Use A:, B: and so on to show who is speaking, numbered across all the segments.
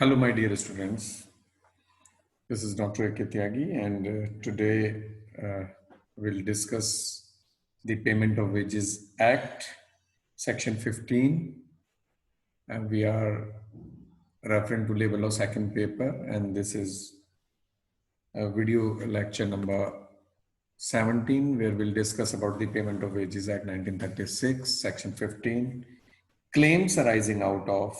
A: Hello, my dear students. This is Dr. A.K. Tyagi, and today we'll discuss the Payment of Wages Act, Section 15. And we are referring to Labor Law second paper, and this is video lecture number 17, where we'll discuss about the Payment of Wages Act 1936, Section 15, claims arising out of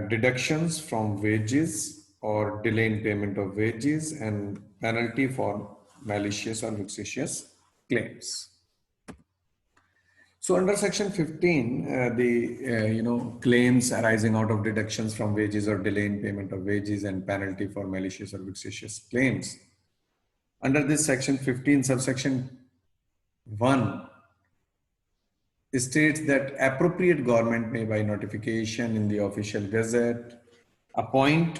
A: deductions from wages or delay in payment of wages and penalty for malicious or vexatious claims. So under section 15, claims arising out of deductions from wages or delay in payment of wages and penalty for malicious or vexatious claims. Under this section 15, subsection 1 states that appropriate government may by notification in the official gazette appoint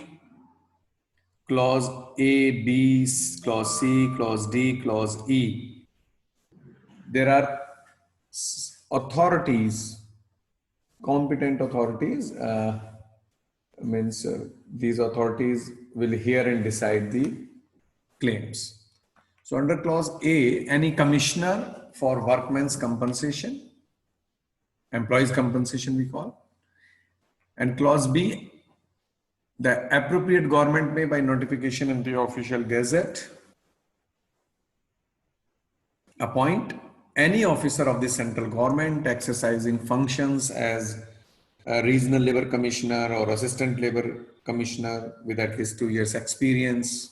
A: clause A, B, clause C, clause D, clause E. There are authorities, competent authorities, these authorities will hear and decide the claims. So under clause A, any commissioner for workmen's compensation, employees compensation we call, and clause B, the appropriate government may by notification in the official gazette appoint any officer of the central government exercising functions as a regional labor commissioner or assistant labor commissioner with at least 2 years experience.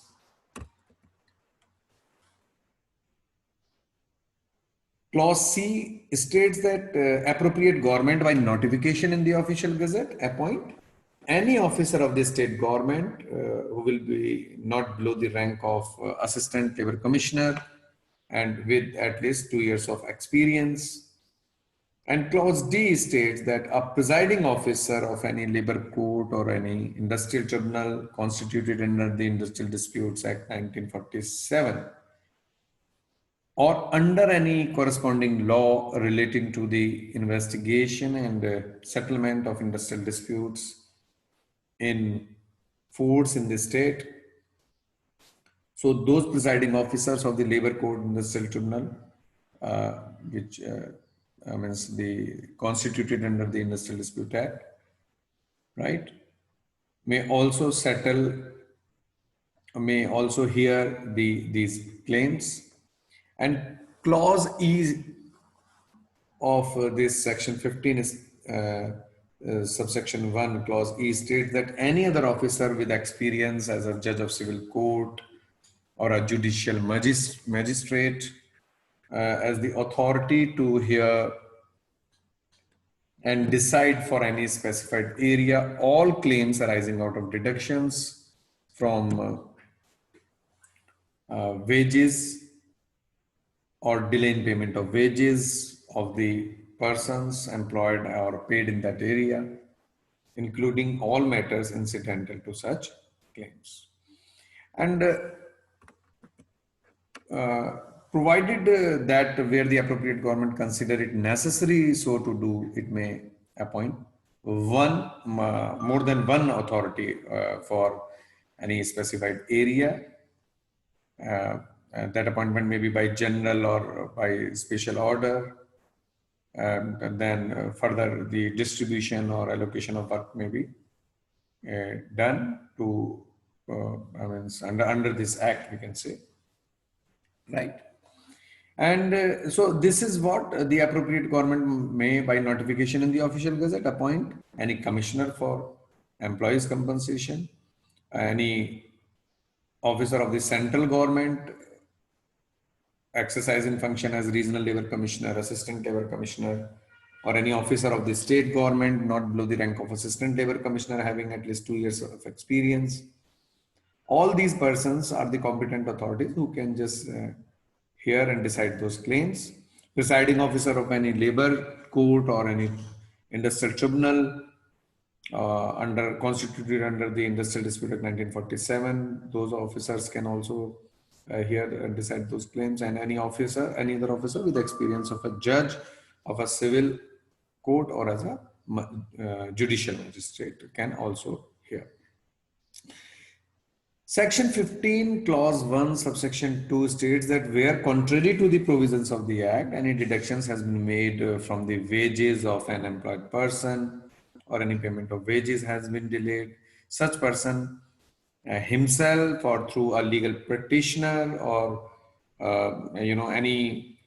A: Clause C states that appropriate government by notification in the official gazette appoint any officer of the state government who will be not below the rank of assistant labor commissioner and with at least 2 years of experience. And clause D states that a presiding officer of any labor court or any industrial tribunal constituted under the Industrial Disputes Act 1947 or under any corresponding law relating to the investigation and settlement of industrial disputes in force in the state. So those presiding officers of the labor court industrial tribunal, which means the constituted under the Industrial Dispute Act, right, may also hear these claims. And clause E of this section 15 is subsection 1, clause E states that any other officer with experience as a judge of civil court or a judicial magistrate as the authority to hear and decide for any specified area all claims arising out of deductions from wages or delay in payment of wages of the persons employed or paid in that area, including all matters incidental to such claims. And provided that where the appropriate government consider it necessary so to do, it may appoint more than one authority for any specified area. That appointment may be by general or by special order. And then further the distribution or allocation of work may be done to, under this act, we can say, right? And so this is what the appropriate government may by notification in the official gazette appoint any commissioner for employees compensation, any officer of the central government exercising function as regional labor commissioner, assistant labor commissioner, or any officer of the state government not below the rank of assistant labor commissioner having at least 2 years of experience. All these persons are the competent authorities who can just hear and decide those claims. Presiding officer of any labor court or any industrial tribunal constituted under the Industrial Dispute Act 1947, those officers can also hear and decide those claims. And any other officer with experience of a judge of a civil court or as a judicial magistrate can also hear. Section 15, clause 1, subsection 2 states that where contrary to the provisions of the Act, any deductions has been made from the wages of an employed person or any payment of wages has been delayed, such person himself or through a legal practitioner or any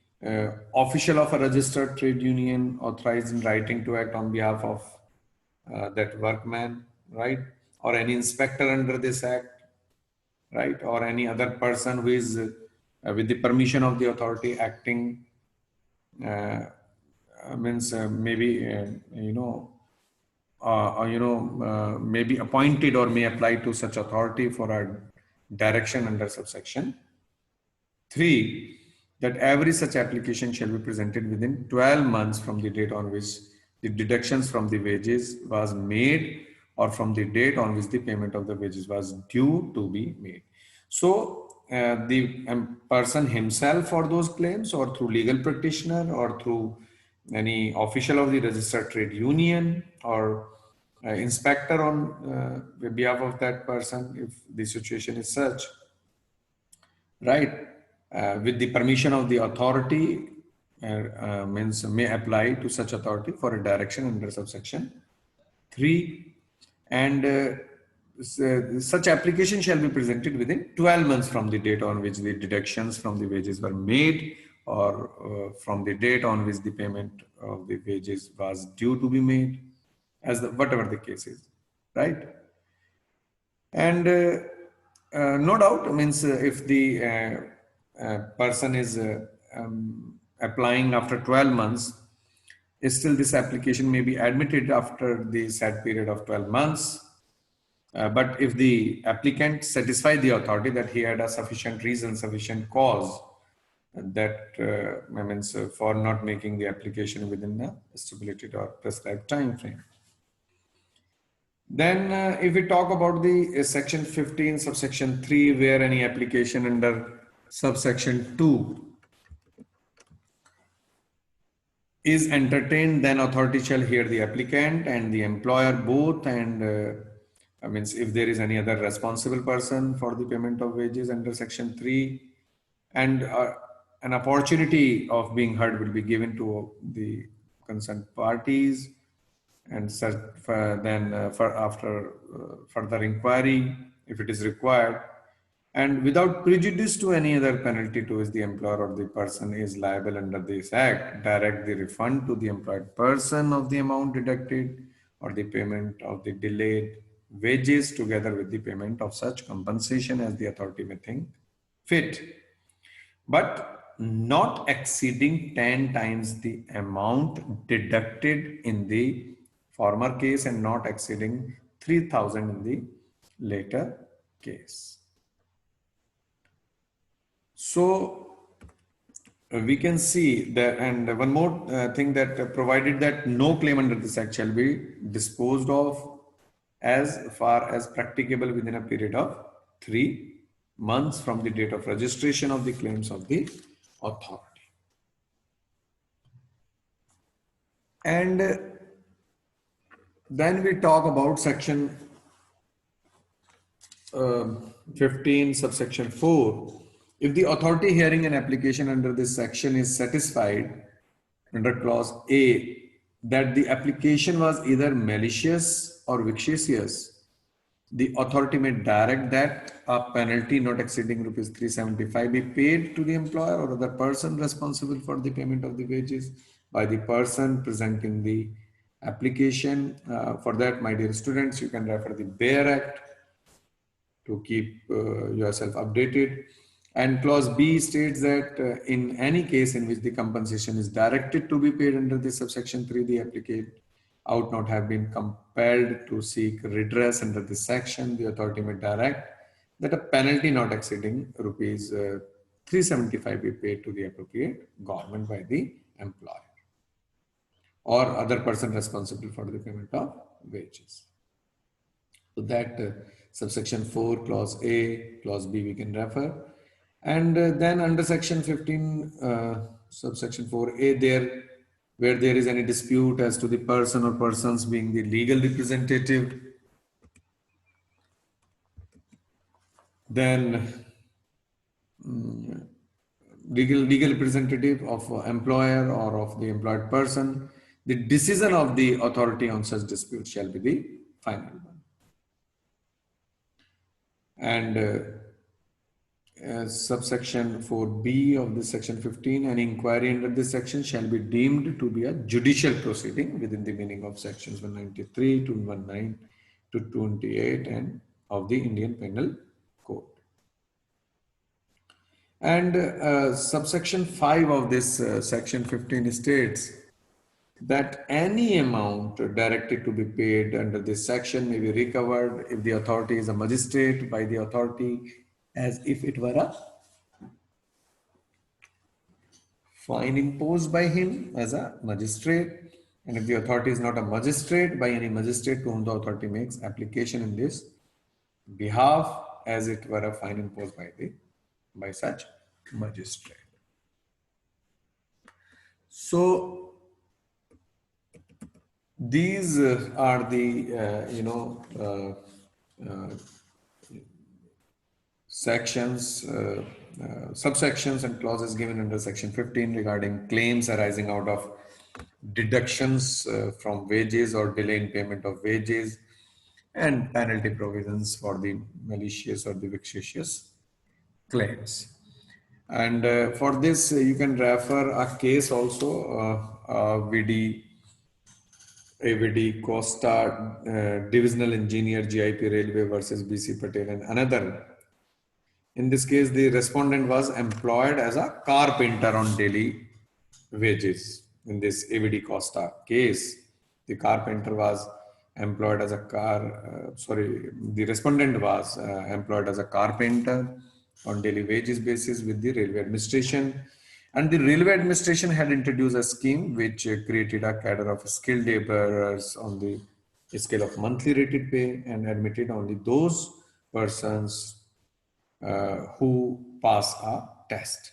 A: official of a registered trade union authorized in writing to act on behalf of that workman, right? Or any inspector under this Act, right, or any other person who is with the permission of the authority acting, means maybe maybe appointed or may apply to such authority for a direction under subsection 3, that every such application shall be presented within 12 months from the date on which the deductions from the wages was made or from the date on which the payment of the wages was due to be made. So the person himself for those claims or through legal practitioner or through any official of the registered trade union or inspector on behalf of that person, if the situation is such, right, with the permission of the authority, means may apply to such authority for a direction under subsection 3, and such application shall be presented within 12 months from the date on which the deductions from the wages were made or from the date on which the payment of the wages was due to be made, as whatever the case is, right? And no doubt, means if the person is applying after 12 months, still this application may be admitted after the said period of 12 months. But if the applicant satisfied the authority that he had a sufficient reason, sufficient cause that means for not making the application within the stipulated or prescribed time frame. Then if we talk about the section 15, subsection 3, where any application under subsection 2 is entertained, then authority shall hear the applicant and the employer both, and means if there is any other responsible person for the payment of wages under section 3, and an opportunity of being heard will be given to the concerned parties, and then for after further inquiry if it is required, and without prejudice to any other penalty to which the employer or the person is liable under this Act, direct the refund to the employed person of the amount deducted or the payment of the delayed wages together with the payment of such compensation as the authority may think fit, but not exceeding 10 times the amount deducted in the former case and not exceeding 3,000 in the later case. So we can see that, and one more thing, that provided that no claim under this Act shall be disposed of as far as practicable within a period of 3 months from the date of registration of the claims of the authority. And then we talk about section 15, subsection 4. If the authority hearing an application under this section is satisfied under clause A that the application was either malicious or vexatious, the authority may direct that a penalty not exceeding rupees 375 be paid to the employer or other person responsible for the payment of the wages by the person presenting the application. For that, my dear students, you can refer the BEAR Act to keep yourself updated. And clause B states that in any case in which the compensation is directed to be paid under this subsection 3, the applicant ought not have been compelled to seek redress under this section. The authority may direct that a penalty not exceeding rupees 375 be paid to the appropriate government by the employer or other person responsible for the payment of wages. So that subsection 4, clause A, clause B we can refer. And then under section 15, subsection 4A, there where there is any dispute as to the person or persons being the legal representative, then legal representative of employer or of the employed person, the decision of the authority on such dispute shall be the final one. And subsection 4b of this section 15, an inquiry under this section shall be deemed to be a judicial proceeding within the meaning of sections 193 to 19 to 28 and of the Indian Penal Code. And subsection 5 of this section 15 states that any amount directed to be paid under this section may be recovered if the authority is a magistrate, by the authority as if it were a fine imposed by him as a magistrate, and if the authority is not a magistrate, by any magistrate to whom the authority makes application in this behalf as it were a fine imposed by such magistrate. So these are the sections, subsections and clauses given under section 15 regarding claims arising out of deductions from wages or delay in payment of wages, and penalty provisions for the malicious or the vexatious claims. And for this, you can refer a case also, AVD Costa, Divisional Engineer, GIP Railway versus BC Patel, and another. In this case, the respondent was employed as a carpenter on daily wages. In this AVD Costa case, the carpenter was employed as a the respondent was employed as a carpenter on daily wages basis with the railway administration, and the railway administration had introduced a scheme which created a cadre of skilled laborers on the scale of monthly rated pay and admitted only those persons who pass a test.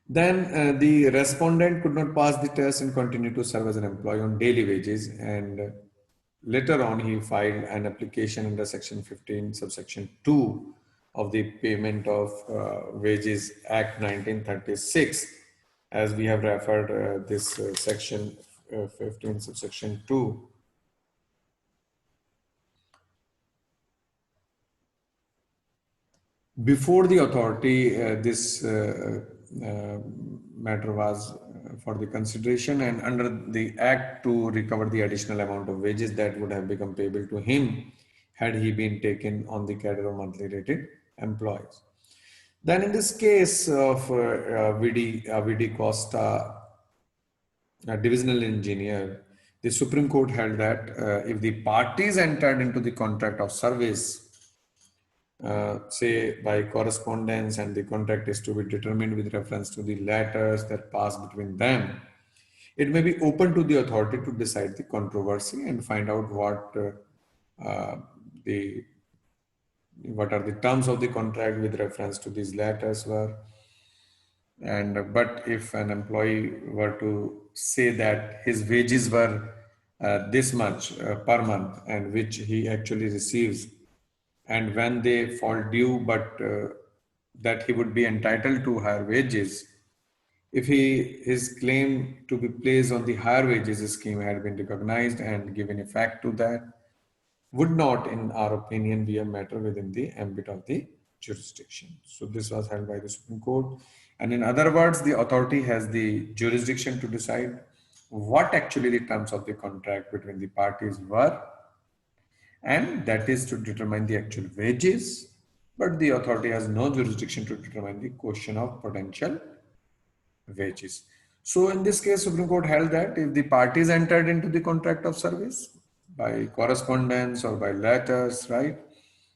A: Then the respondent could not pass the test and continue to serve as an employee on daily wages, and later on he filed an application under section 15 subsection 2 of the Payment of Wages Act 1936, as we have referred this section 15 subsection 2. Before the authority, this matter was for the consideration, and under the act to recover the additional amount of wages that would have become payable to him had he been taken on the cadre of monthly rated employees. Then in this case of VD Costa, a divisional engineer, the Supreme Court held that if the parties entered into the contract of service, say by correspondence, and the contract is to be determined with reference to the letters that pass between them, it may be open to the authority to decide the controversy and find out what are the terms of the contract with reference to these letters were. And but if an employee were to say that his wages were this much per month, and which he actually receives, and when they fall due, but that he would be entitled to higher wages, if his claim to be placed on the higher wages scheme had been recognized and given effect to that, would not, in our opinion, be a matter within the ambit of the jurisdiction. So this was held by the Supreme Court. And in other words, the authority has the jurisdiction to decide what actually the terms of the contract between the parties were, and that is to determine the actual wages, but the authority has no jurisdiction to determine the question of potential wages. So in this case, Supreme Court held that if the parties entered into the contract of service by correspondence or by letters, right,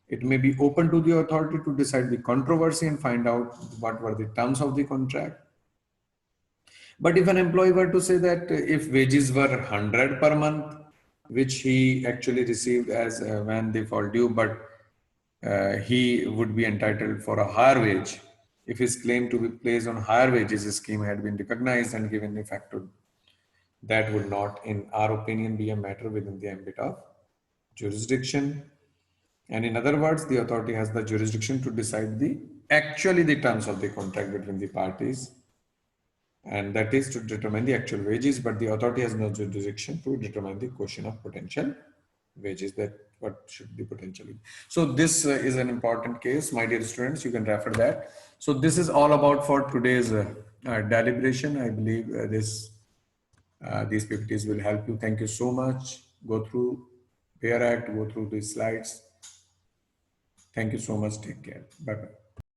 A: it may be open to the authority to decide the controversy and find out what were the terms of the contract. But if an employee were to say that if wages were 100 per month, which he actually received as when they fall due, but he would be entitled for a higher wage, if his claim to be placed on higher wages scheme had been recognized and given effect to, that would not, in our opinion, be a matter within the ambit of jurisdiction. And in other words, the authority has the jurisdiction to decide the terms of the contract between the parties, and that is to determine the actual wages, but the authority has no jurisdiction to determine the question of potential wages, that what should be potentially. So this is an important case, my dear students, you can refer that. So this is all about for today's deliberation. I believe these PPTs will help you. Thank you so much. Go through PAIR Act, go through these slides. Thank you so much. Take care. Bye-bye.